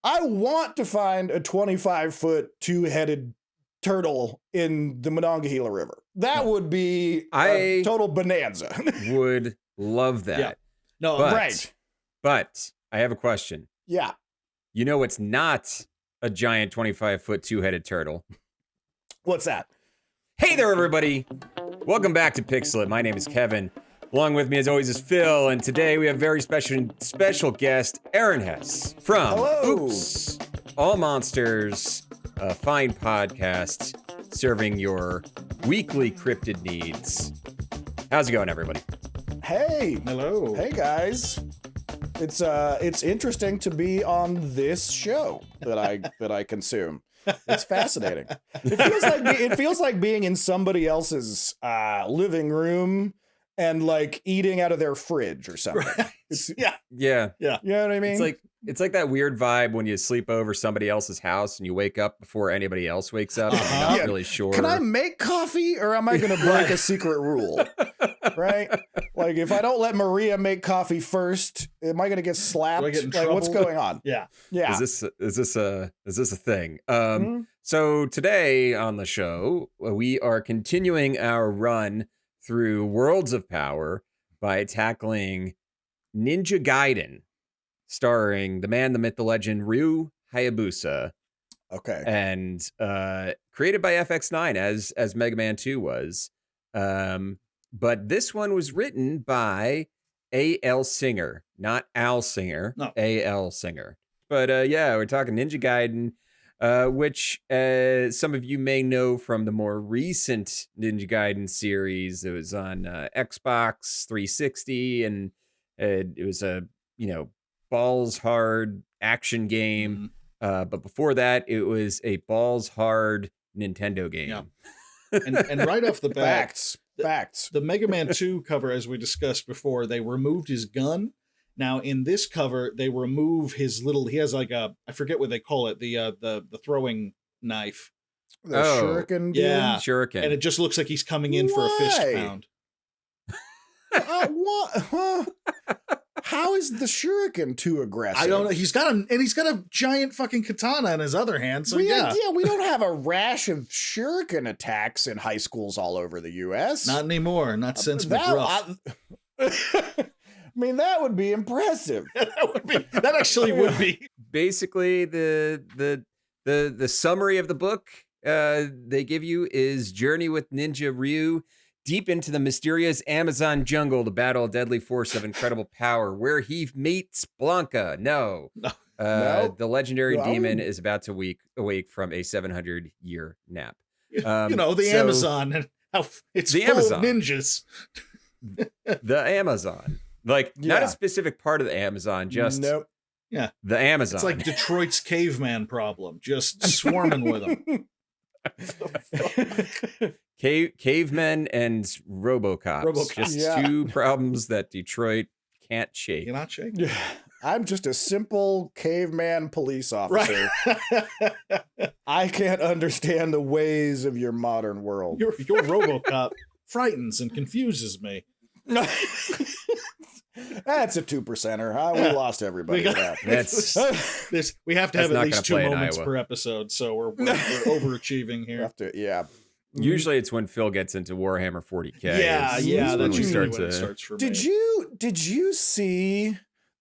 I want to find a 25-foot two-headed turtle in the Monongahela River. That would be a total bonanza. Would love that. Yeah. No, Right. But I have a question. Yeah. You know, it's not a giant 25-foot two-headed turtle. What's that? Hey there, everybody. Welcome back to PixelLit. My name is Kevin. Along with me, as always, is Phil. And today we have very special guest, Aaron Hess from Oops, All Monsters, a fine podcast serving your weekly cryptid needs. How's it going, everybody? Hey. Hello. Hey, guys. It's interesting to be on this show that I consume. It's fascinating. It feels like being in somebody else's living room and like eating out of their fridge or something. Right. Yeah. You know what I mean? It's like that weird vibe when you sleep over somebody else's house and you wake up before anybody else wakes up. And you're not really sure. Can I make coffee or am I going to break a secret rule? Right? Like if I don't let Maria make coffee first, am I going to get slapped? Do I get in like what's trouble? going on? Yeah. Yeah. Is this a thing? Mm-hmm. So today on the show, we are continuing our run through Worlds of Power by tackling Ninja Gaiden, starring the man, the myth, the legend, Ryu Hayabusa. Okay. And created by FX9 as Mega Man 2 was. But this one was written by A.L. Singer, not Al Singer, No. A.L. Singer. But yeah, we're talking Ninja Gaiden, which some of you may know from the more recent Ninja Gaiden series. It was on Xbox 360, and it was a, balls hard action game. But before that, it was a balls hard Nintendo game. Yeah. And right off the bat, Facts. the Mega Man 2 cover, as we discussed before, they removed his gun. Now in this cover, they remove his he has like I forget what they call it, the throwing knife. The shuriken deal? Yeah. Shuriken. And it just looks like he's coming in for a fist Why? pound. What? Huh? How is the shuriken too aggressive? I don't know. He's got a giant fucking katana in his other hand. So we yeah. don't have a rash of shuriken attacks in high schools all over the U.S. Not anymore. Not since That- McGruff. I mean, that would be impressive. that actually would be. Basically, the summary of the book they give you is Journey with Ninja Ryu deep into the mysterious Amazon jungle to battle a deadly force of incredible power, where he meets Blanca. No. The legendary demon is about to awake from a 700-year nap. The Amazon and how it's the full Amazon. of ninjas. The Amazon. Not a specific part of the Amazon, just Nope. Yeah. the Amazon. It's like Detroit's caveman problem, just swarming with them. Cavemen and RoboCops. Just two problems that Detroit can't shake. You're not shaking. I'm just a simple caveman police officer. Right. I can't understand the ways of your modern world. Your RoboCop frightens and confuses me. That's a 2%er. We lost everybody. We with got- that. We have to have That's at not least gonna 2 play in moments Iowa. per episode, so we're overachieving We here. have to, yeah. Usually it's when Phil gets into Warhammer 40K. Yeah, It's yeah, when that's we usually start when it to. starts for Did me. you see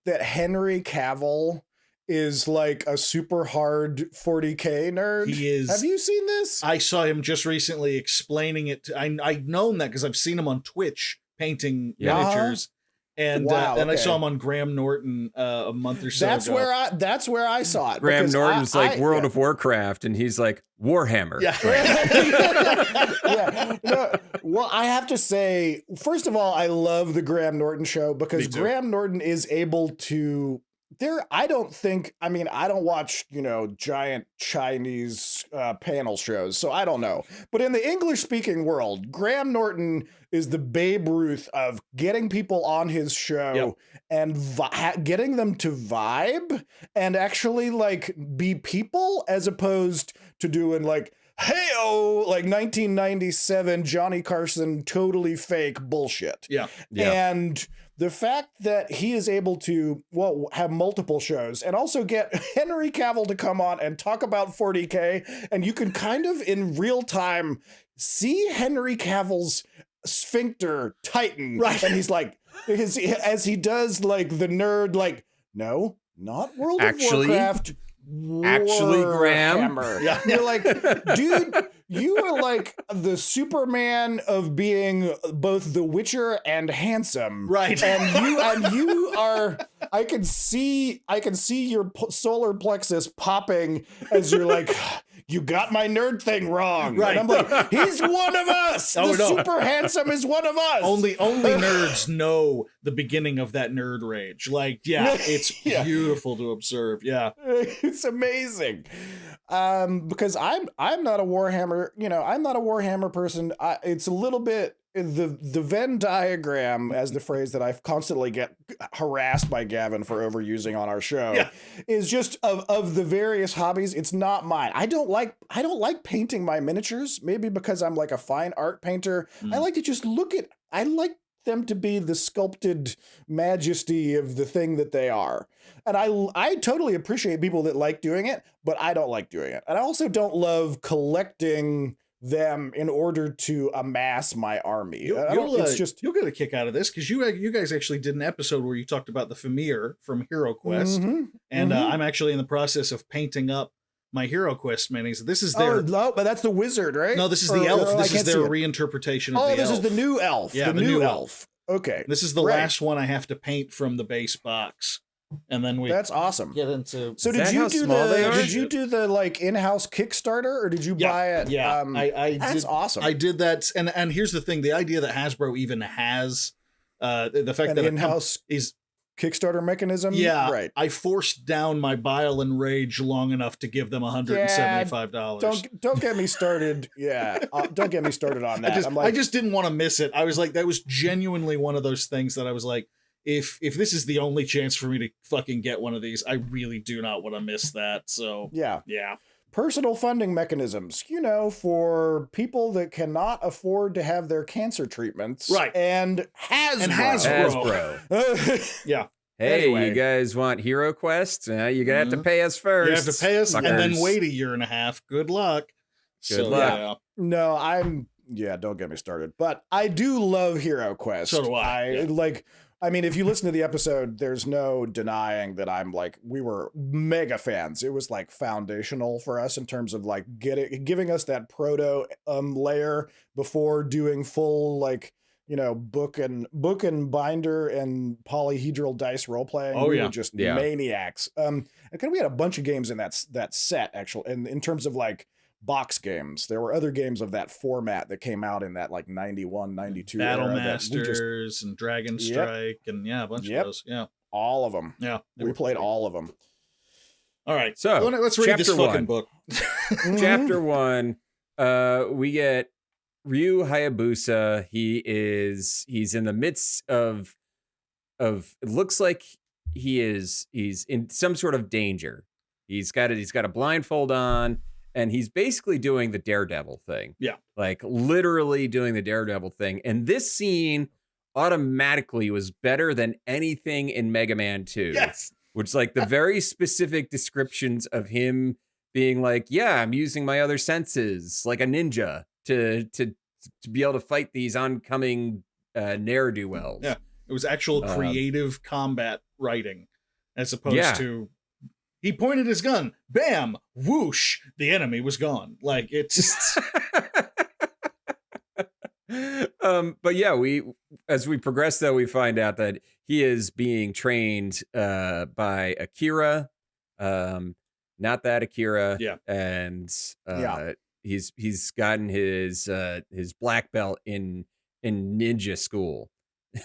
that Henry Cavill is like a super hard 40K nerd? He is. Have you seen this? I saw him just recently explaining it. I've known that because I've seen him on Twitch painting Yeah. miniatures, and Wow, then I okay. saw him on Graham Norton a month or so That's ago. where I saw it. Graham because Norton's like World yeah. of Warcraft, and he's like Warhammer. Yeah. Yeah. No, well, I have to say, first of all, I love the Graham Norton show because Me too. Graham Norton is able to. I don't watch, giant Chinese panel shows, so I don't know. But in the English speaking world, Graham Norton is the Babe Ruth of getting people on his show and getting them to vibe and actually like be people as opposed to doing like, hey-oh, like 1997 Johnny Carson totally fake bullshit. Yeah. And the fact that he is able to, well, have multiple shows and also get Henry Cavill to come on and talk about 40K, and you can kind of in real time see Henry Cavill's sphincter tighten, Right. and he's like, as he does like the nerd, like, no, not World Actually- of Warcraft. Actually, Graham. Warhammer. Yeah. You're like, dude, you are like the Superman of being both the Witcher and handsome. Right. And you are, I can see your solar plexus popping as you're like, you got my nerd thing wrong. Right. And I'm like, he's one of us. Oh, The no. super handsome is one of us. Only nerds know the beginning of that nerd rage. Like, yeah, it's Yeah. beautiful to observe. Yeah. It's amazing. Because I'm not a Warhammer, I'm not a Warhammer person. It's a little bit the Venn diagram, as the phrase that I constantly get harassed by Gavin for overusing on our show, Yeah. is just of the various hobbies. It's not mine. I don't like painting my miniatures, maybe because I'm like a fine art painter. I like to just I like them to be the sculpted majesty of the thing that they are. And I totally appreciate people that like doing it, but I don't like doing it. And I also don't love collecting them in order to amass my army. It's just you'll get a kick out of this because you guys actually did an episode where you talked about the Famir from Hero Quest, and I'm actually in the process of painting up my Hero Quest minis. This is their no, but that's the wizard, right? no, this is the elf. I This is can't their see it. reinterpretation of Oh, the this elf. is the new elf. Yeah, the new elf. Okay, This is the Right. last one I have to paint from the base box, and then we that's awesome. get into. So Is did that you how do small they are? did you do the like in-house Kickstarter, or did you buy it? Yeah, I that's did. awesome. I did that, and here's the thing: the idea that Hasbro even has the fact An that in-house is Kickstarter mechanism. yeah, Right. I forced down my bile and rage long enough to give them $175. Don't get me started. Yeah. Don't get me started on that. I just didn't want to miss it. I was like, that was genuinely one of those things that I was like, if this is the only chance for me to fucking get one of these, I really do not want to miss that. So yeah. yeah. Personal funding mechanisms, for people that cannot afford to have their cancer treatments. Right. And Hasbro. Hasbro. Yeah. Hey, Anyway. you guys want Hero Quest? You're gonna have to pay us first. You have to pay us and then fuckers. wait a year and a half. Good luck. Good luck. Yeah. No, don't get me started. But I do love Hero Quest. So do I. If you listen to the episode, there's no denying that we were mega fans. It was like foundational for us in terms of like giving us that proto layer before doing full book and binder and polyhedral dice role playing. Oh, We yeah. were just Yeah. maniacs. And we had a bunch of games in that set actually. And in terms of like box games, there were other games of that format that came out in that like 91, 92 Battle era that we just, Masters and Dragon Yep. Strike and a bunch Yep. of those. Yeah. all of them. Yeah. We played all of them. All right. So, Let's read this chapter fucking one. book. Chapter 1, we get Ryu Hayabusa. He's in the midst of it looks like he's in some sort of danger. He's got a blindfold on, and he's basically doing the Daredevil thing. Yeah. Like literally doing the Daredevil thing. And this scene automatically was better than anything in Mega Man 2. Yes. Which like the very specific descriptions of him being like, yeah, I'm using my other senses like a ninja to be able to fight these oncoming ne'er-do-wells. Yeah. It was actual creative combat writing as opposed to he pointed his gun, bam, whoosh, the enemy was gone. Like it's But yeah, as we progress though, we find out that he is being trained by Akira, not that Akira. Yeah. And he's gotten his black belt in ninja school.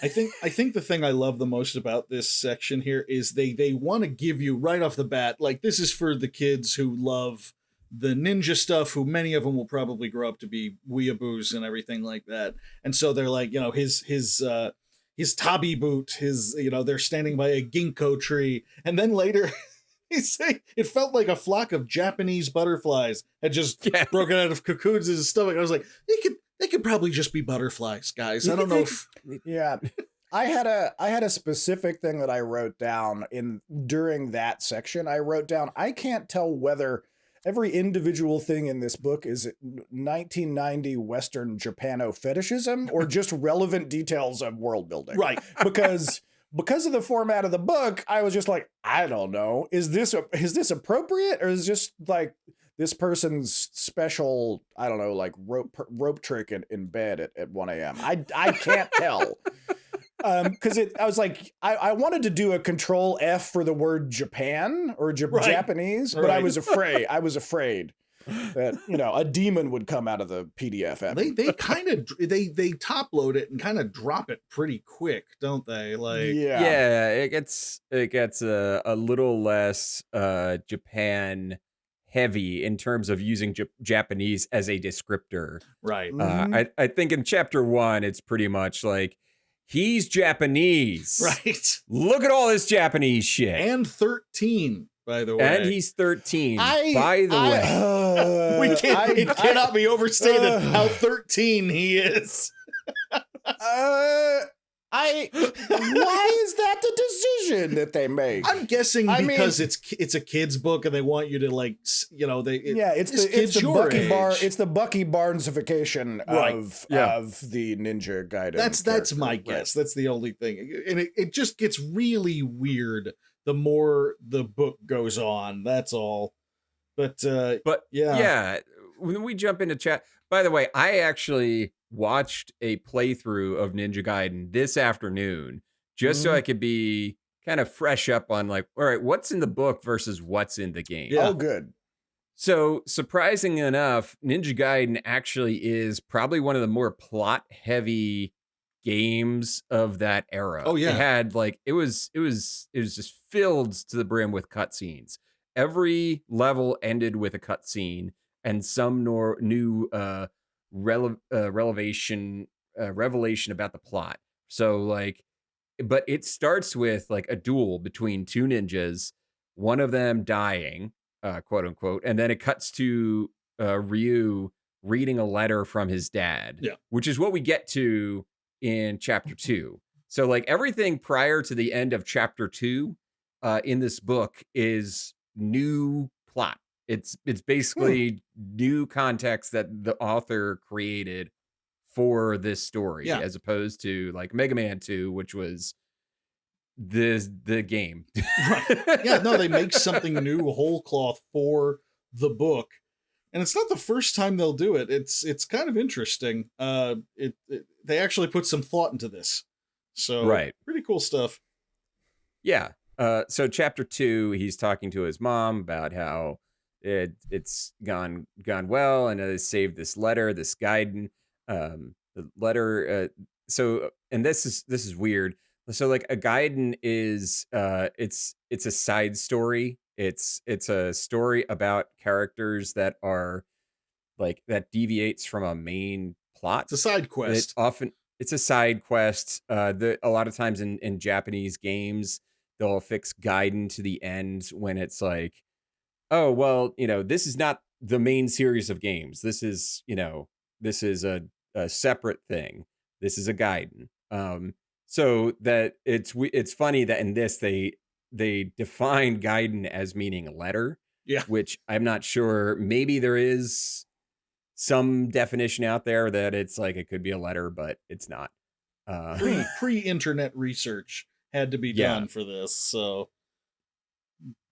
I think the thing I love the most about this section here is they want to give you right off the bat, like this is for the kids who love the ninja stuff, who many of them will probably grow up to be weeaboos and everything like that. And so they're like, his tabi boot, they're standing by a ginkgo tree. And then later he's saying it felt like a flock of Japanese butterflies had just broken out of cocoons in his stomach. I was like, they could probably just be butterflies, guys. I don't know if Yeah. I had a specific thing that I wrote down during that section. I wrote down, I can't tell whether every individual thing in this book is 1990 Western Japano fetishism or just relevant details of world building. Right. Because of the format of the book, I was just like, I don't know. Is this appropriate, or is just like this person's special, I don't know, like rope trick in bed at 1 a.m. I can't tell. Because I was like, I wanted to do a Control F for the word Japan or Japanese, but I was afraid. I was afraid that, a demon would come out of the PDF edit. They kind of they top load it and kind of drop it pretty quick, don't they? Like, yeah, it gets a little less Japan heavy in terms of using Japanese as a descriptor. Right. I think in chapter 1, it's pretty much like, he's Japanese. Right. Look at all this Japanese shit. And 13, by the way. And he's 13, by the way. It cannot be overstated how 13 he is. Why is that the decision that they make? I'm guessing because it's a kid's book and they want you to it's the Bucky Barnesification of the Ninja Gaiden. That's my guess. That's the only thing, and it just gets really weird the more the book goes on. That's all. But when we jump into chat, by the way, I actually watched a playthrough of Ninja Gaiden this afternoon just so I could be kind of fresh up on all right, what's in the book versus what's in the game. Oh, good. So surprising enough, Ninja Gaiden actually is probably one of the more plot heavy games of that era. Oh yeah. It had it was just filled to the brim with cutscenes. Every level ended with a cutscene and some new revelation about the plot. So but it starts with a duel between two ninjas, one of them dying, quote unquote, and then it cuts to Ryu reading a letter from his dad, which is what we get to in chapter 2. So everything prior to the end of chapter 2 in this book is new plot. It's basically new context that the author created for this story, as opposed to Mega Man 2, which was the game. Right. Yeah, no, they make something new whole cloth for the book. And it's not the first time they'll do it. It's kind of interesting. They actually put some thought into this. So pretty cool stuff. Yeah. So chapter 2, he's talking to his mom about how it's gone well, and they saved this letter, this Gaiden, the letter. And this is weird. So a Gaiden is it's a side story. It's a story about characters that are that deviates from a main plot. It's a side quest. It's a side quest. A lot of times in Japanese games, they'll affix Gaiden to the end when it's oh, well, this is not the main series of games. This is a separate thing. This is a Gaiden. So that it's funny that in this they define Gaiden as meaning a letter. Yeah. Which I'm not sure. Maybe there is some definition out there that it's it could be a letter, but it's not. Pre-internet research had to be done for this, so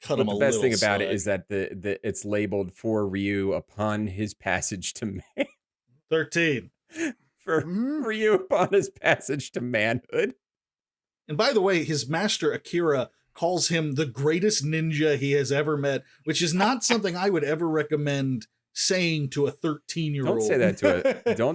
cut him a little. The best thing about it is that it's labeled for Ryu upon his passage to man. 13. For Ryu upon his passage to manhood. And by the way, his master Akira calls him the greatest ninja he has ever met, which is not something I would ever recommend saying to a 13-year-old. Don't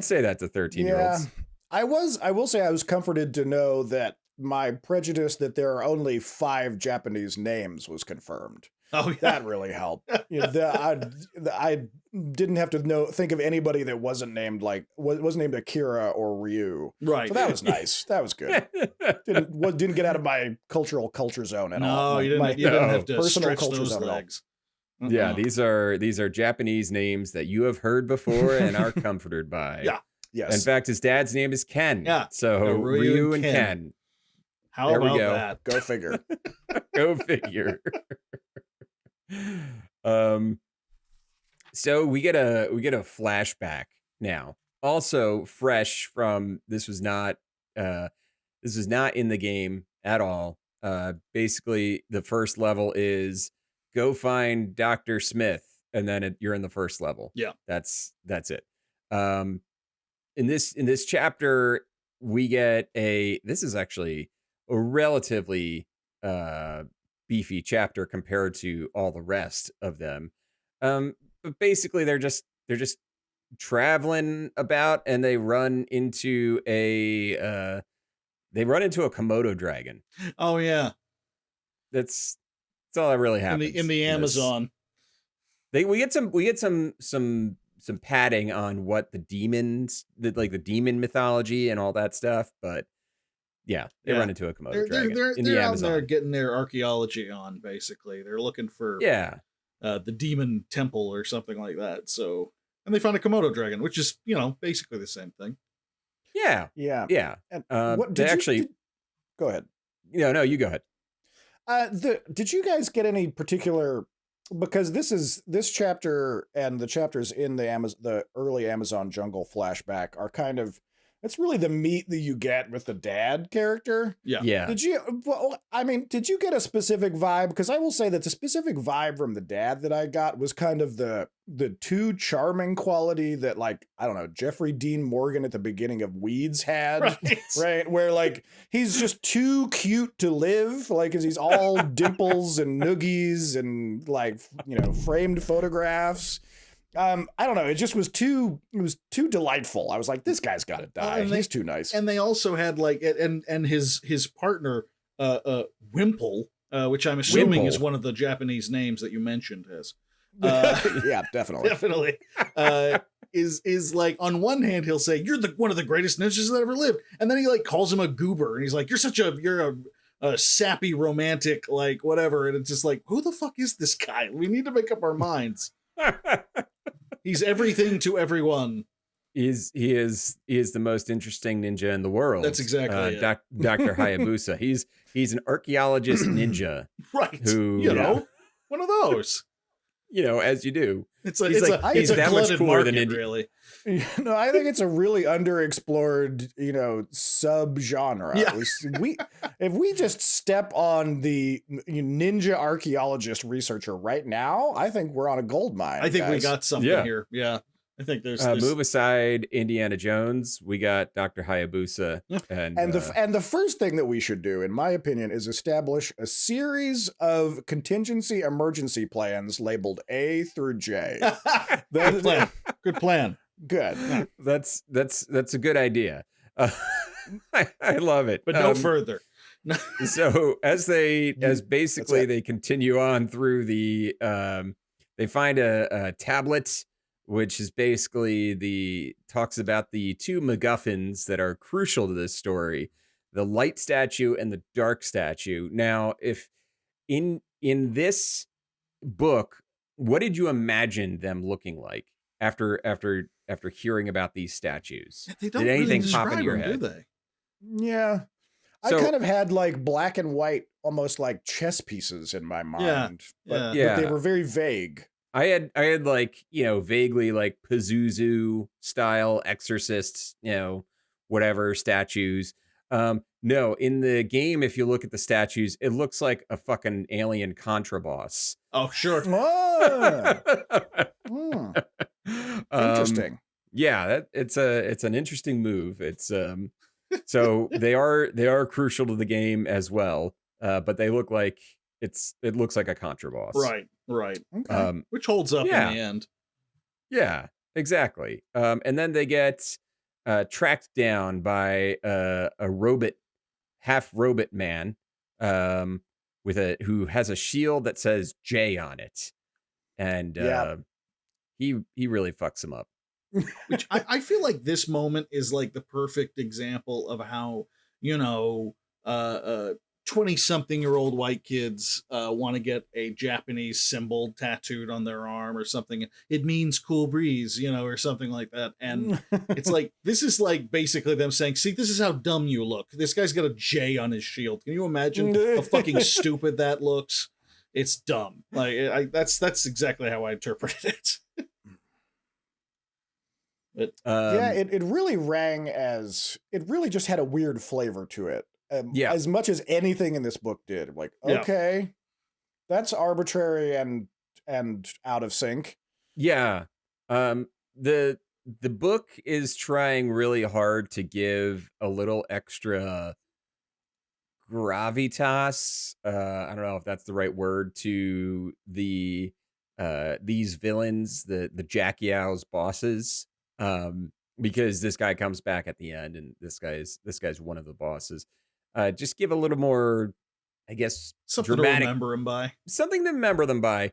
say that to 13-year-olds. I will say I was comforted to know that my prejudice that there are only 5 Japanese names was confirmed. Oh, yeah. That really helped. I didn't have to think of anybody that wasn't named Akira or Ryu. Right. So that was nice. That was good. Didn't get out of my culture zone at all. No, you didn't have to stretch those legs. Yeah, these are Japanese names that you have heard before and are comforted by. Yeah. Yes. In fact, his dad's name is Ken. Yeah. So Ryu and Ken. How There we about go. that? Go figure. Go figure. So we get a flashback now. Also fresh from this was not in the game at all. Basically the first level is go find Dr. Smith, and then you're in the first level. Yeah. That's it. In this chapter we get this is actually a relatively beefy chapter compared to all the rest of them. But basically they're just traveling about, and they run into a Komodo dragon. Oh yeah, That's all that really in happens the in this. Amazon. We get some padding on what the demons, the demon mythology and all that stuff, but yeah, they run into a Komodo dragon in the They're out Amazon. there getting their archaeology on. Basically, they're looking for the demon temple or something like that. So, and they find a Komodo dragon, which is basically the same thing. Yeah. And What did actually? Go ahead. No, you go ahead. Did you guys get any particular? Because this chapter and the chapters in the early Amazon jungle flashback are kind of, it's really the meat that you get with the dad character. Yeah. Did you get a specific vibe? Because I will say that the specific vibe from the dad that I got was kind of the too charming quality that, like, I don't know, Jeffrey Dean Morgan at the beginning of Weeds had, right? Where, like, he's just too cute to live, like, 'cause he's all dimples and noogies and, like, framed photographs. I don't know. It just was too delightful. I was like, this guy's got to die. He's too nice. And they also had and his partner, Wimple, which I'm assuming is one of the Japanese names that you mentioned, Hess. Yeah, definitely. Is like, on one hand he'll say you're one of the greatest ninjas that ever lived, and then he like calls him a goober, and he's like you're a sappy romantic, like whatever, and it's just like, who the fuck is this guy? We need to make up our minds. He's everything to everyone. He is the most interesting ninja in the world. That's exactly it. Dr. Hayabusa. He's an archaeologist ninja, right? Who one of those. As you do. He's that much cooler than Ninja. Really. No, I think it's a really underexplored, sub-genre. Yeah. If we just step on the ninja archaeologist researcher right now, I think we're on a gold mine. I think guys. we got something here. Yeah. I think there's move aside Indiana Jones. We got Dr. Hayabusa, and the first thing that we should do, in my opinion, is establish a series of contingency emergency plans labeled A through J. Good plan. Good plan. Good. That's a good idea. I love it. But no further. So they continue on through the they find a tablet, which is basically talks about the two MacGuffins that are crucial to this story, the light statue and the dark statue. Now, if in this book, what did you imagine them looking like after hearing about these statues? They don't did anything really pop in your them, head? do they? Yeah. So, I kind of had like black and white, almost like chess pieces in my mind, but they were very vague. I had like, vaguely like Pazuzu style exorcists, whatever statues. No, in the game, if you look at the statues, it looks like a fucking alien Contra boss. Oh, sure. Interesting. Yeah, it's an interesting move. It's so they are crucial to the game as well. But they look like it looks like a Contra boss. Right. Okay. Which holds up in the end. Yeah, exactly. And then they get tracked down by a half robot man, who has a shield that says J on it, and he really fucks him up. Which I feel like this moment is like the perfect example of how 20-something-year-old white kids want to get a Japanese symbol tattooed on their arm or something. It means cool breeze, or something like that. And it's like, this is like basically them saying, see, this is how dumb you look. This guy's got a J on his shield. Can you imagine how fucking stupid that looks? It's dumb. Like that's exactly how I interpreted it. But yeah, it really rang as, it really just had a weird flavor to it. As much as anything in this book did. Like, okay, that's arbitrary and out of sync. Yeah. The book is trying really hard to give a little extra gravitas. I don't know if that's the right word, to the these villains, the Jack Yao's bosses. Because this guy comes back at the end, and this guy's one of the bosses. Just give a little more, I guess, something dramatic, to remember him by. Something to remember them by.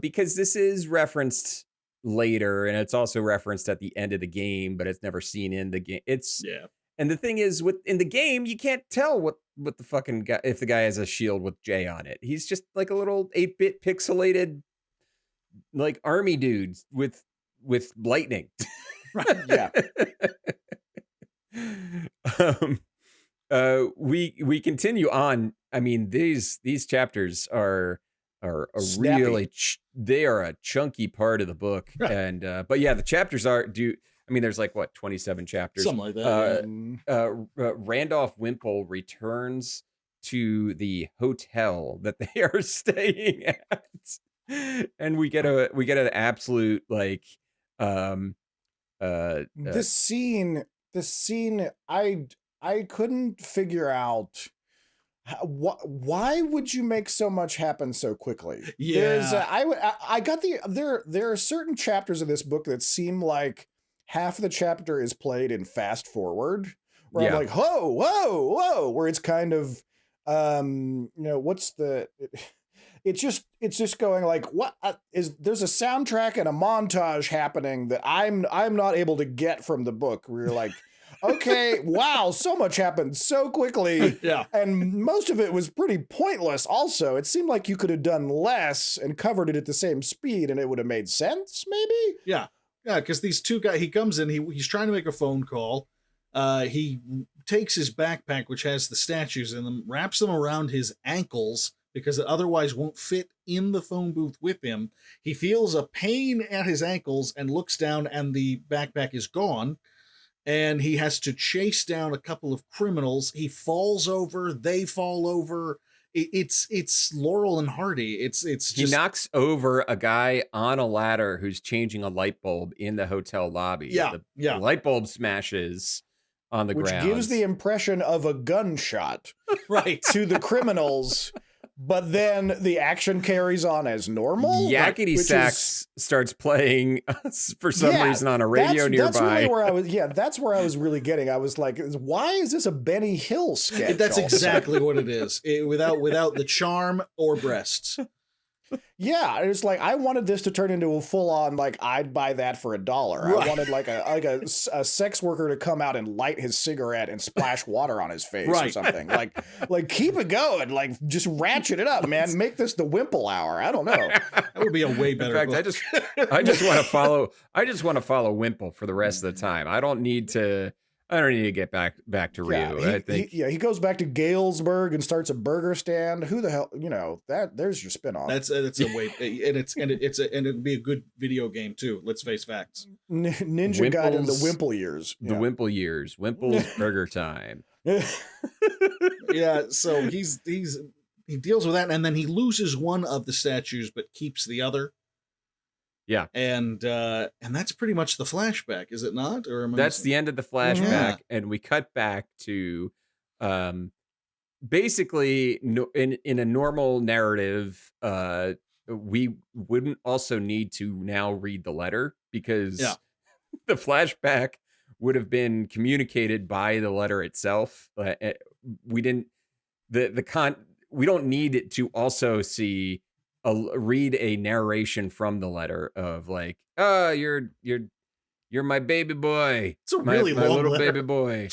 Because this is referenced later, and it's also referenced at the end of the game, but it's never seen in the game. And the thing is, in the game, you can't tell what the fucking guy, if the guy has a shield with J on it. He's just like a little 8-bit pixelated, like, army dude with lightning. Right. Yeah. We continue on. I mean, these chapters are a Snappy. really they are a chunky part of the book. Right. And but yeah, the chapters I mean, there's like 27 chapters, something like that. Randolph Wimple returns to the hotel that they are staying at, and we get an absolute, like, this scene, I couldn't figure out why would you make so much happen so quickly? Yeah. I got there are certain chapters of this book that seem like half the chapter is played in fast forward, where I'm like, whoa, where it's kind of, it's just going like, what there's a soundtrack and a montage happening that I'm not able to get from the book, where you're like, okay, wow, so much happened so quickly. Yeah. And most of it was pretty pointless also. It seemed like you could have done less and covered it at the same speed and it would have made sense, maybe? Yeah. Yeah, because these two guys, he comes in, he's trying to make a phone call. He takes his backpack, which has the statues in them, wraps them around his ankles because it otherwise won't fit in the phone booth with him. He feels a pain at his ankles and looks down, and the backpack is gone. And he has to chase down a couple of criminals. He falls over, they fall over. It's Laurel and Hardy. It's just, he knocks over a guy on a ladder who's changing a light bulb in the hotel lobby. Yeah. The light bulb smashes on the ground, which gives the impression of a gunshot right to the criminals. But then the action carries on as normal. Yakety Sax starts playing for some reason on a radio nearby. That's really where I was. Yeah, that's where I was really getting. I was like, why is this a Benny Hill sketch? That's exactly what it is. Without the charm or breasts. Yeah, it's like, I wanted this to turn into a full-on, like, I'd buy that for $1. Right. I wanted like a sex worker to come out and light his cigarette and splash water on his face or something. Like keep it going, like just ratchet it up, man. Make this the Wimple Hour. I don't know. That would be a way better. In fact, book. I just want to follow Wimple for the rest of the time. I don't need to get back to Ryu. I think he goes back to Galesburg and starts a burger stand. Who the hell, there's your spinoff. That's a way, and it'd be a good video game too. Let's face facts. Ninja Gaiden, the Wimple years. The Wimple years. Wimple's burger time. Yeah, so he deals with that, and then he loses one of the statues but keeps the other. Yeah. And that's pretty much the flashback, is it not? Or that's the end of the flashback, and we cut back to basically in a normal narrative, we wouldn't also need to now read the letter, because the flashback would have been communicated by the letter itself. We didn't we don't need it to also see read a narration from the letter of like, oh, you're my baby boy. It's a really my long little letter. baby boy.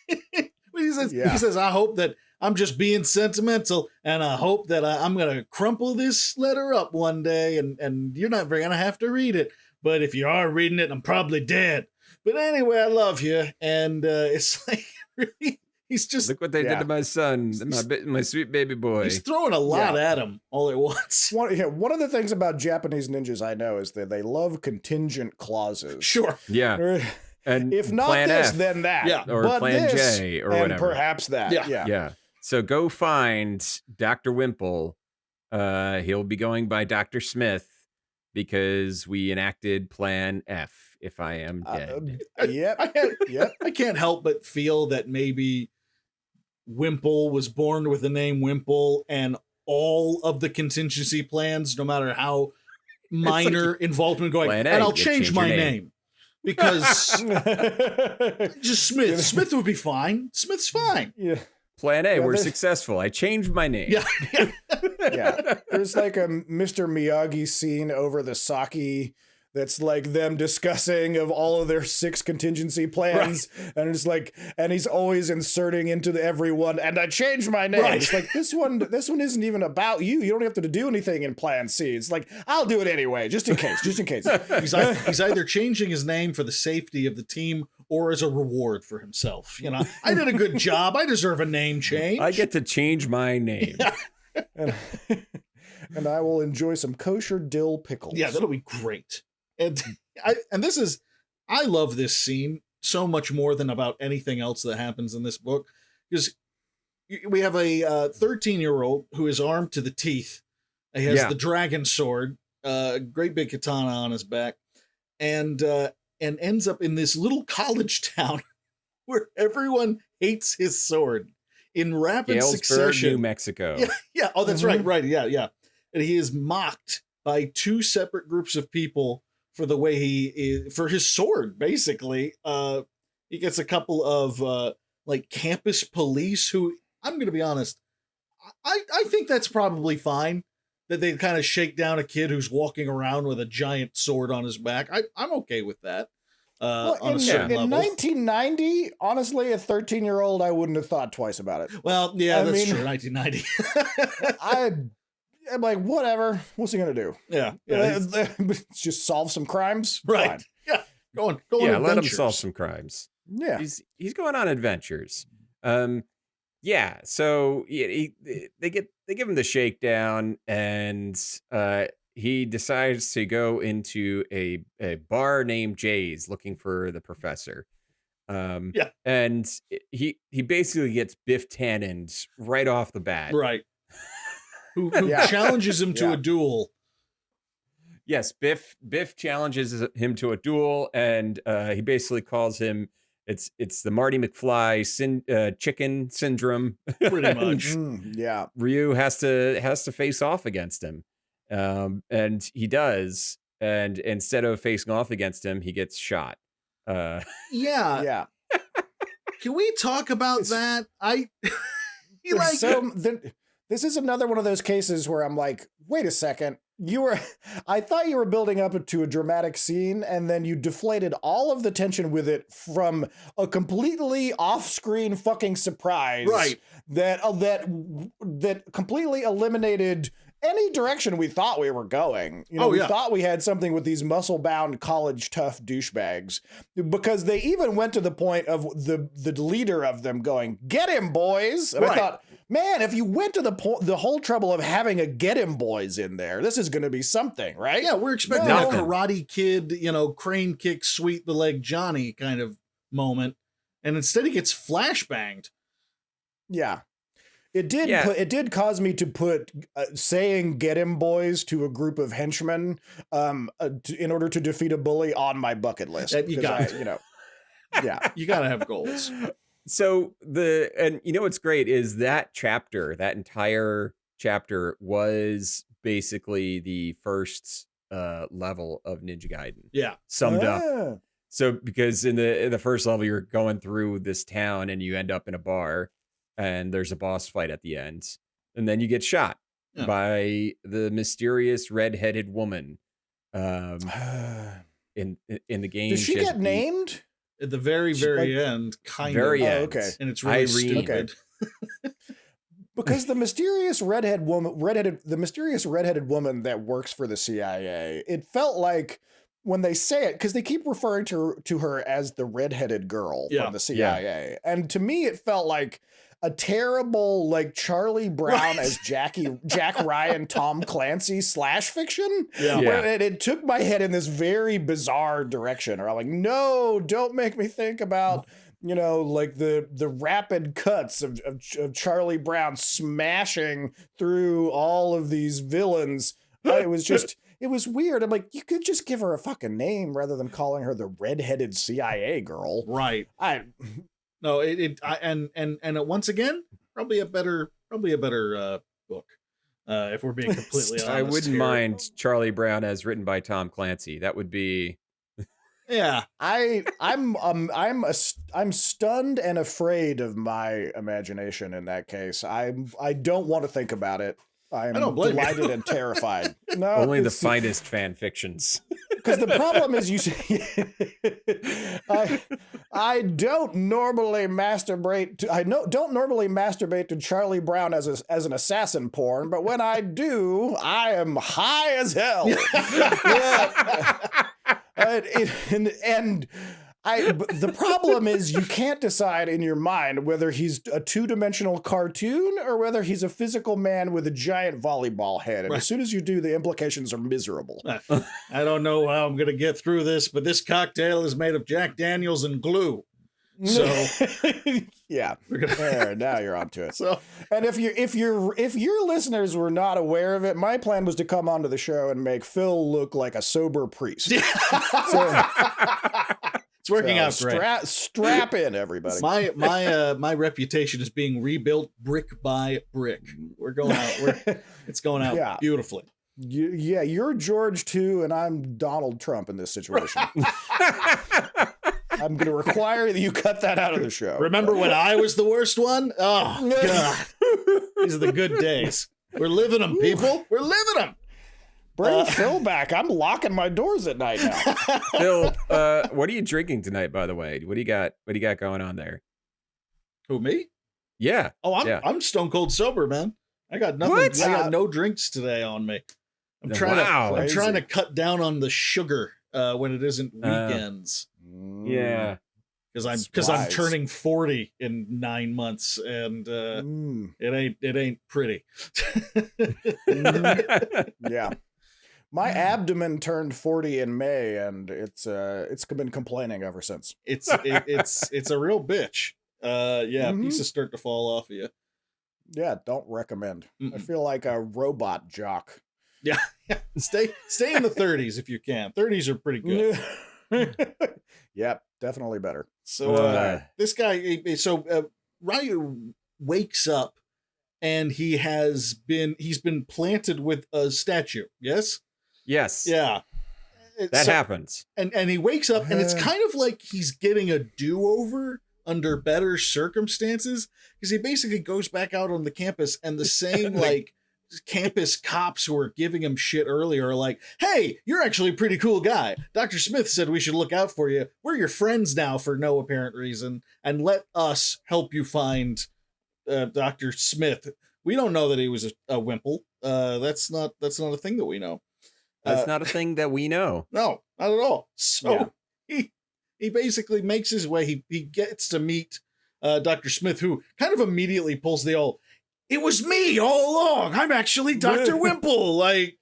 He says, I hope that I'm just being sentimental, and I hope that I'm gonna crumple this letter up one day, and you're not gonna have to read it. But if you are reading it, I'm probably dead. But anyway, I love you, and it's like really, he's just Look what they did to my son, my sweet baby boy. he's throwing a lot at him all at once. One of the things about Japanese ninjas I know is that they love contingent clauses. Sure. Yeah. And If not plan this, F, then that. Yeah. or but plan this, J, or and whatever. perhaps that. Yeah. Yeah. So go find Dr. Wimple. He'll be going by Dr. Smith because we enacted Plan F. If I am dead. Yep. I can't help but feel that maybe Wimple was born with the name Wimple, and all of the contingency plans, no matter how minor involvement, going, Plan A, and I'll you change change my your name. name. Because just Smith. Smith would be fine. Smith's fine. Yeah. Plan A, Yeah, we're there's- successful. I changed my name. Yeah. Yeah. There's like a Mr. Miyagi scene over the sake that's like them discussing of all of their 6 contingency plans. And it's like, and he's always inserting into everyone, and I changed my name. Right. It's like, this one isn't even about you. You don't have to do anything in plan C. It's like, I'll do it anyway, just in case. He's Either changing his name for the safety of the team or as a reward for himself. You know, I did a good job. I deserve a name change. I get to change my name. and I will enjoy some kosher dill pickles. Yeah, that'll be great. And I love this scene so much more than about anything else that happens in this book, because we have a 13-year-old who is armed to the teeth. He has the dragon sword, great big katana on his back, and ends up in this little college town where everyone hates his sword in rapid Galesburg, succession. New Mexico. Yeah. Oh, that's right. Yeah. And he is mocked by 2 separate groups of people for the way he is, for his sword, basically. He gets a couple of like campus police who, I'm going to be honest, I think that's probably fine that they kind of shake down a kid who's walking around with a giant sword on his back. I'm okay with that. On a certain in level. 1990, honestly, a 13-year-old, I wouldn't have thought twice about it. Well, yeah, that's mean, true. 1990. I'm like, whatever. What's he gonna do? Yeah. Just solve some crimes, Right. Fine. Yeah. Go on. Yeah, let him adventures. solve some crimes. Yeah. He's going on adventures. Yeah. So they give him the shakedown, and he decides to go into a bar named Jay's looking for the professor. And he basically gets Biff Tannened right off the bat. Right. Who challenges him to a duel. Yes, Biff challenges him to a duel, and he basically calls him it's the Marty McFly chicken syndrome. Pretty much. Yeah. Ryu has to face off against him, and he does. And instead of facing off against him, he gets shot. Yeah. Can we talk about that? This is another one of those cases where I'm like, wait a second. I thought you were building up to a dramatic scene, and then you deflated all of the tension with it from a completely off-screen fucking surprise. Right. That completely eliminated any direction we thought we were going. We thought we had something with these muscle-bound college tough douchebags, because they even went to the point of the leader of them going, "Get him, boys!" And I thought, man, if you went to the whole trouble of having a "Get him, boys" in there, this is going to be something, right? Yeah, we're expecting a Karate Kid, crane kick, sweep the leg Johnny kind of moment, and instead he gets flashbanged. Yeah. It did cause me to put saying "Get him, boys" to a group of henchmen in order to defeat a bully on my bucket list. You got yeah. You got to have goals. So what's great is that entire chapter was basically the first level of Ninja Gaiden. Yeah. Summed up. So because in the first level, you're going through this town and you end up in a bar, and there's a boss fight at the end, and then you get shot by the mysterious red-headed woman. In the game, Did she get named at the very end? Kind very of. end. Okay, and it's really stupid. Because the mysterious redheaded woman that works for the CIA, it felt like when they say it, because they keep referring to her as the redheaded girl from the CIA. And to me, it felt like a terrible, like Charlie Brown as Jack Ryan, Tom Clancy / fiction. Where it took my head in this very bizarre direction. Or I'm like, no, don't make me think about, like the rapid cuts of Charlie Brown smashing through all of these villains. It was weird. I'm like, you could just give her a fucking name rather than calling her the redheaded CIA girl. Right. No, and once again, probably a better book. If we're being completely honest. I wouldn't mind Charlie Brown as written by Tom Clancy. That would be. Yeah. I'm stunned and afraid of my imagination in that case. I don't want to think about it. I'm delighted and terrified. No, only the finest fan fictions. Because the problem is, I don't normally masturbate. Don't normally masturbate to Charlie Brown as an assassin porn, but when I do, I am high as hell. The problem is you can't decide in your mind whether he's a two-dimensional cartoon or whether he's a physical man with a giant volleyball head. And as soon as you do, the implications are miserable. I don't know how I'm going to get through this, but this cocktail is made of Jack Daniels and glue. So yeah, now you're onto it. So, and if your listeners were not aware of it, my plan was to come onto the show and make Phil look like a sober priest. It's working out great. Strap in, everybody. My reputation is being rebuilt brick by brick. We're going out. It's going out beautifully. You're George too, and I'm Donald Trump in this situation. I'm going to require that you cut that out of the show. Remember when I was the worst one? Oh, God. These are the good days. We're living them, people. We're living them. Bring Phil back. I'm locking my doors at night now. Phil, what are you drinking tonight, by the way? What do you got going on there? Who, me? Yeah. Oh, I'm stone cold sober, man. I got nothing. What? I got no drinks today on me. I'm trying to cut down on the sugar when it isn't weekends. Yeah. Because I'm turning 40 in 9 months, and it ain't pretty. Yeah. My abdomen turned 40 in May, and it's been complaining ever since. It's a real bitch. Pieces start to fall off of you. Yeah, don't recommend. I feel like a robot jock. Yeah. Stay in the 30s if you can. 30s are pretty good. Yep, definitely better. So this guy, Ryu wakes up, and he's been planted with a statue. Yes. Yes. Yeah. That happens. And he wakes up, and it's kind of like he's getting a do-over under better circumstances, because he basically goes back out on the campus, and the same like campus cops who were giving him shit earlier are like, hey, you're actually a pretty cool guy. Dr. Smith said we should look out for you. We're your friends now for no apparent reason, and let us help you find Dr. Smith. We don't know that he was a wimple. That's not a thing that we know. That's not a thing that we know. No, not at all. So he basically makes his way. He gets to meet Dr. Smith, who kind of immediately pulls the old, it was me all along. I'm actually Dr. Wimple. Like,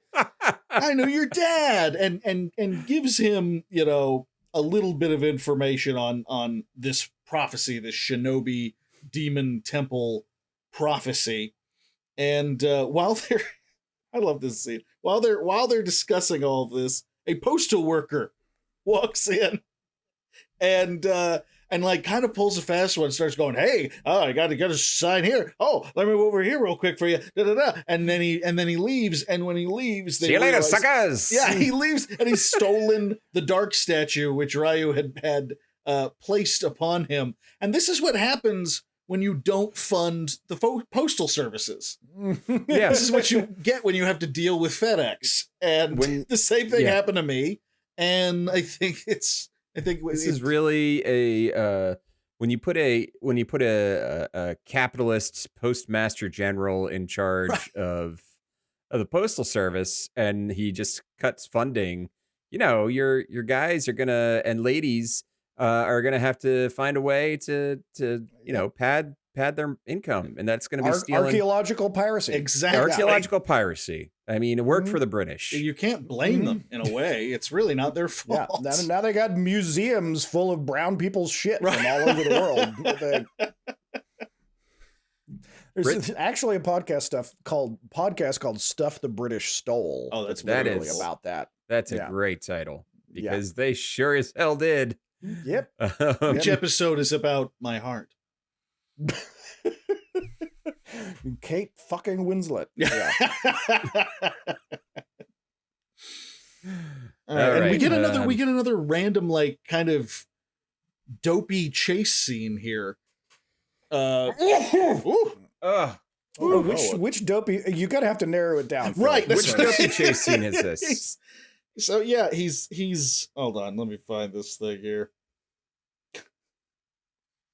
I know your dad, and gives him, a little bit of information on this prophecy, this shinobi demon temple prophecy. And while they're, I love this scene. While they're discussing all of this, a postal worker walks in and like kind of pulls a fast one and starts going, hey, I got to sign here. Oh, let me go over here real quick for you. Da, da, da. And then he leaves. And when he leaves, they see you later, suckers. Yeah, he leaves, and he's stolen the dark statue which Ryu had placed upon him. And this is what happens when you don't fund the postal services. Yeah, this is what you get when you have to deal with FedEx. And the same thing happened to me. And I think this is really a when you put a capitalist postmaster general in charge of the postal service, and he just cuts funding, your guys are gonna and ladies are gonna have to find a way to pad their income, and that's gonna be stealing archaeological piracy. Exactly. archaeological piracy. I mean, it worked for the British. You can't blame them in a way. It's really not their Yeah, fault. now they got museums full of brown people's shit from all over the world. There's actually a podcast called "Stuff the British Stole." Oh, that's literally about that. That's a great title because they sure as hell did. Yep. Which episode is about my heart? Kate fucking Winslet. Yeah. All right. And right. we get another random, like, kind of dopey chase scene here. Which dopey? You gotta have to narrow it down. Right. Which dopey chase scene is this? So yeah, he's. Hold on, let me find this thing here.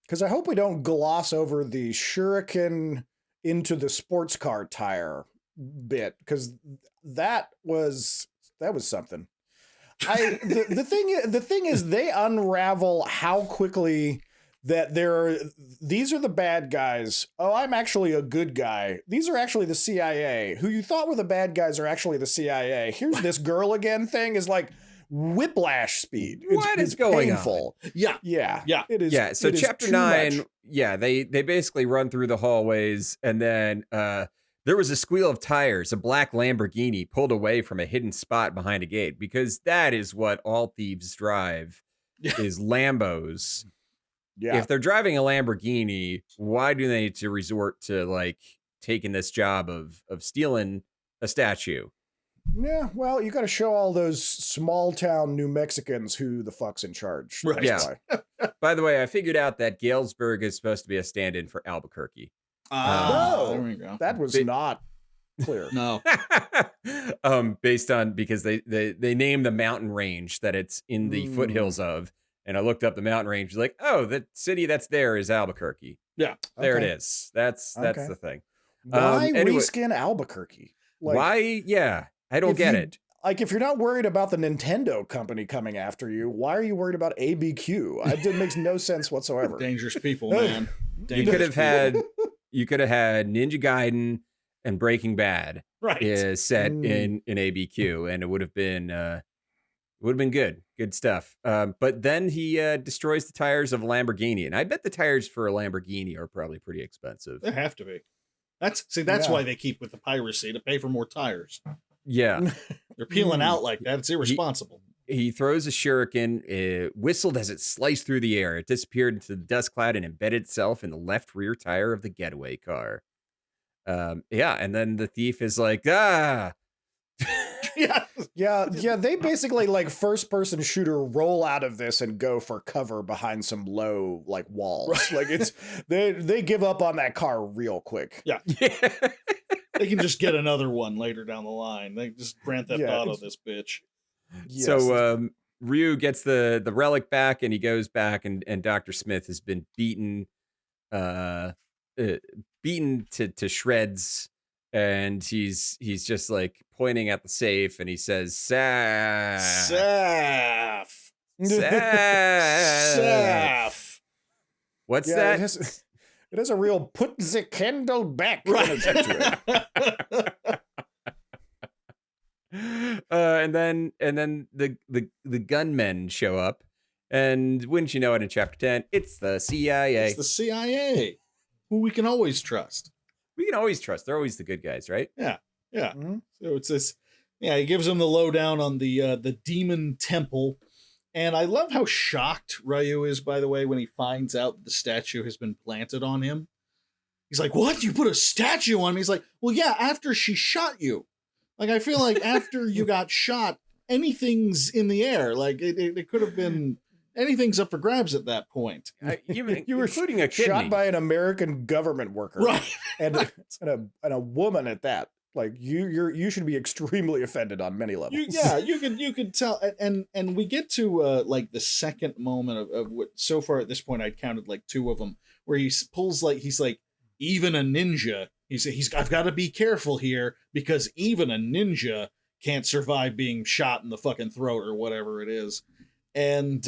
Because I hope we don't gloss over the shuriken into the sports car tire bit, because that was something. The thing is they unravel how quickly that these are the bad guys. Oh, I'm actually a good guy. These are actually the CIA. Who you thought were the bad guys are actually the CIA. Here's this girl again thing is like whiplash speed. What is going on? Yeah. It is. Yeah. So chapter 9, they basically run through the hallways, and then there was a squeal of tires. A black Lamborghini pulled away from a hidden spot behind a gate, because that is what all thieves drive is Lambos. Yeah. If they're driving a Lamborghini, why do they need to resort to like taking this job of stealing a statue? Yeah, well, you got to show all those small town New Mexicans who the fuck's in charge. Right. That's why. By the way, I figured out that Galesburg is supposed to be a stand-in for Albuquerque. No, there we go. That was not clear. No. Based on because they named the mountain range that it's in the foothills of, and I looked up the mountain range, like, oh, the city that's there is Albuquerque. Yeah, there it is. That's the thing. Why reskin Albuquerque? Like, why? Yeah, I don't get it. Like, if you're not worried about the Nintendo company coming after you, why are you worried about ABQ? It makes no sense whatsoever. Dangerous people, man. You could have had Ninja Gaiden and Breaking Bad set in ABQ, and it would have been good stuff. But then he destroys the tires of a Lamborghini, and I bet the tires for a Lamborghini are probably pretty expensive. They have to be. That's why they keep with the piracy, to pay for more tires. Yeah. They're peeling out like that. It's irresponsible. He throws a shuriken, it whistled as it sliced through the air. It disappeared into the dust cloud and embedded itself in the left rear tire of the getaway car. And then the thief is like, yeah. They basically, like, first person shooter roll out of this and go for cover behind some low, like, walls. Like, it's they give up on that car real quick. Yeah. They can just get another one later down the line. They just Grand Theft Auto this bitch. Yes. So Ryu gets the relic back, and he goes back, and Dr. Smith has been beaten to shreds, and he's just like pointing at the safe, and he says, Saf. What's that? It has a real put the candle back energy to it. And then the gunmen show up, and wouldn't you know it, in chapter 10, it's the CIA. It's the CIA, who we can always trust. We can always trust. They're always the good guys, right? Yeah. Mm-hmm. So it's this. Yeah, he gives them the lowdown on the demon temple. And I love how shocked Ryu is, by the way, when he finds out that the statue has been planted on him. He's like, what? You put a statue on me? He's like, well, yeah, after she shot you. Like, I feel like after you got shot, anything's in the air. Like, it could have been, anything's up for grabs at that point. You were including a kidney. Shot by an American government worker. Right. And a woman at that. Like you should be extremely offended on many levels. You could tell, and we get to like the second moment of what so far at this point I'd counted like 2 of them, where he pulls like he's like, even a ninja. I've got to be careful here because even a ninja can't survive being shot in the fucking throat or whatever it is, and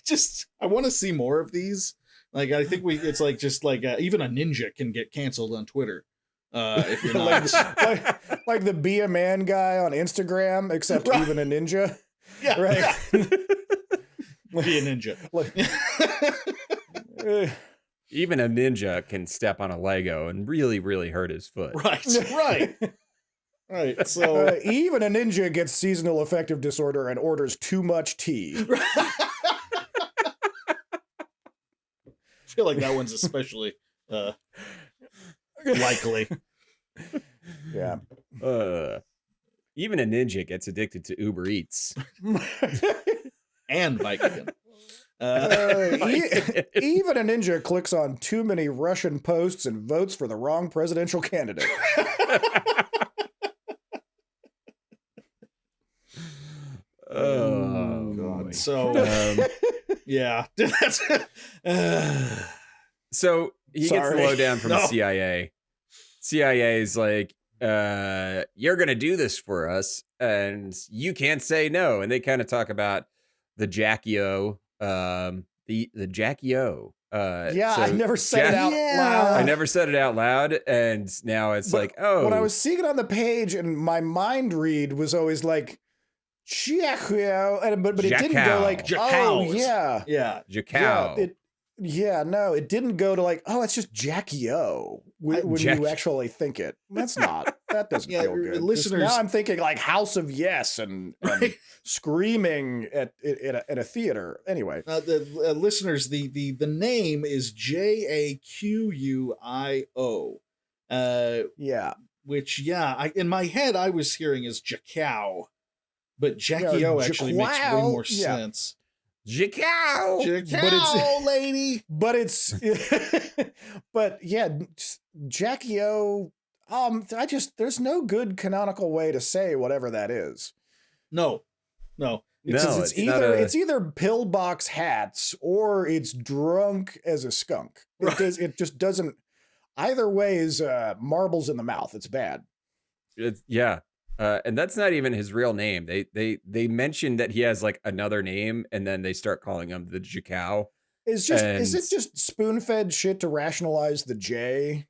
just I want to see more of these. Like I think it's like just like even a ninja can get canceled on Twitter. If you're not like the Be a Man guy on Instagram, except even a ninja. Yeah, right. Yeah. Be a ninja. Even a ninja can step on a Lego and really, really hurt his foot. Right. So even a ninja gets seasonal affective disorder and orders too much tea. I feel like that one's especially likely. Yeah. Even a ninja gets addicted to Uber Eats. And Vicodin. Even a ninja clicks on too many Russian posts and votes for the wrong presidential candidate. Oh God. boy. So yeah. So he gets the lowdown from the No. CIA. CIA is like, you're gonna do this for us, and you can't say no. And they kind of talk about the Jackie-O, the Jackie-O. I never said it out loud. I never said it out loud, and now it's like, oh. When I was seeing it on the page, and my mind read was always like, Jackie-O, but it didn't go like, oh, yeah. Jackie-O. It didn't go to like, oh, it's just Jackie-O when you actually think it. That's not. That doesn't feel good. Listeners, now I'm thinking like House of Yes and screaming at a theater. Anyway, the listeners, the name is Jaquio. Which in my head I was hearing as Jackow, but Jackie-O actually makes way more sense. Jackow, lady. But it's, but yeah, Jackie-O. There's no good canonical way to say whatever that is. No. It's either pillbox hats or it's drunk as a skunk. It just doesn't. Either way is marbles in the mouth. It's bad. And that's not even his real name. They mentioned that he has like another name, and then they start calling him the Jackow. Is it just spoon-fed shit to rationalize the J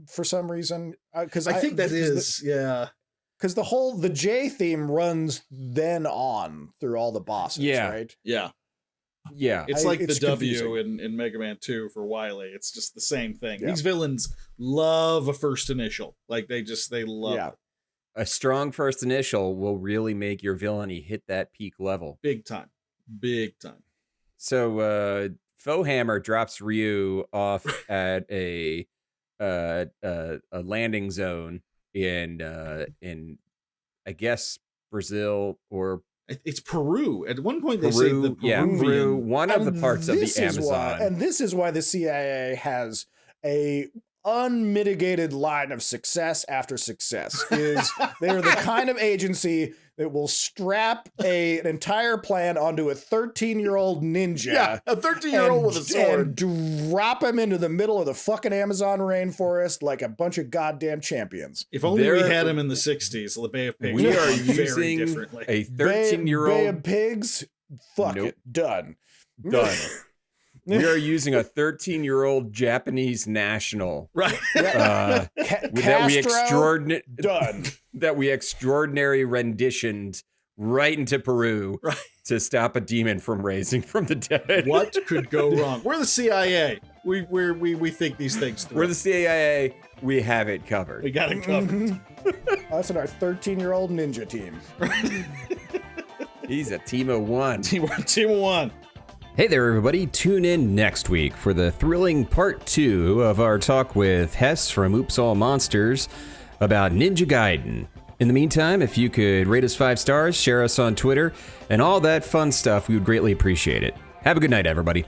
for some reason? Because I think that is. Because the J theme runs then on through all the bosses, right? Yeah. It's like the W in Mega Man 2 for Wily. It's just the same thing. Yeah. These villains love a first initial. Like they love it. A strong first initial will really make your villainy hit that peak level. Big time. So Fohammer drops Ryu off at a landing zone in I guess Brazil or it's Peru. At one point they say the Peruvian. Peru, one of the parts of the Amazon. And this is why the CIA has a unmitigated line of success after success. They're the kind of agency that will strap an entire plan onto a 13-year-old ninja. Yeah, a 13-year-old with a sword. And drop him into the middle of the fucking Amazon rainforest like a bunch of goddamn champions. If only we had him in the 60s, the Bay of Pigs. We are using a 13-year-old... Bay of Pigs? Fuck it. Done. We are using a 13-year-old Japanese national, right? That we extraordinary renditioned right into Peru, to stop a demon from raising from the dead. What could go wrong? We're the CIA. We think these things through. We're the CIA. We have it covered. We got it covered. Us and our 13-year-old ninja team. He's a team of one. Team of one. Hey there, everybody. Tune in next week for the thrilling part 2 of our talk with Hess from Oops All Monsters about Ninja Gaiden. In the meantime, if you could rate us 5 stars, share us on Twitter, and all that fun stuff, we would greatly appreciate it. Have a good night, everybody.